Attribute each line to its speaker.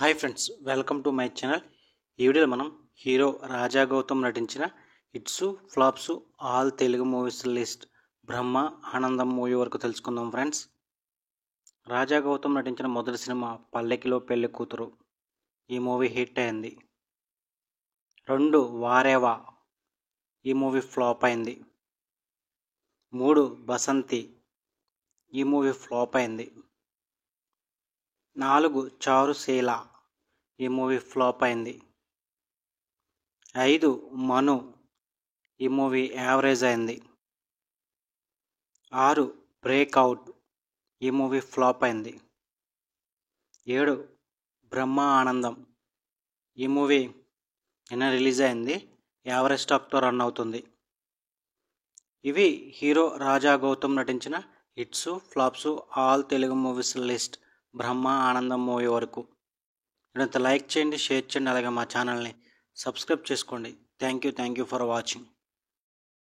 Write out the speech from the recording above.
Speaker 1: Hi friends, welcome to my channel. ఈ వీడియోలో మనం హీరో రాజా గౌతమ్ నటించిన hits flops all Telugu movies list Brahma Anandam movie వరకు తెలుసుకుందాం ఫ్రెండ్స్. రాజా గౌతమ్ నటించిన మొదటి సినిమా పల్లెకిలో పెళ్లి కూతురు. ఈ మూవీ హిట్ అయింది. 2 వారేవా, ఈ మూవీ ఫ్లాప్ అయింది. 3 బసంతి, ఈ మూవీ ఫ్లాప్ అయింది. 4 చారుశీల, ఈ మూవీ ఫ్లాప్ అయింది. 5 మను, ఈ మూవీ యావరేజ్ అయింది. 6 బ్రేక్అవుట్, ఈ మూవీ ఫ్లాప్ అయింది. 7 బ్రహ్మ ఆనందం, ఈ మూవీ నిన్న రిలీజ్ అయింది, యావరేజ్ స్టాక్తో రన్ అవుతుంది. ఇవి హీరో రాజా గౌతమ్ నటించిన hits flops all Telugu movies list Brahma Anandam movie వరకు. ఇదంతా లైక్ చేయండి, షేర్ చేయండి, అలాగే మా ఛానల్ని సబ్స్క్రైబ్ చేసుకోండి. Thank you for watching.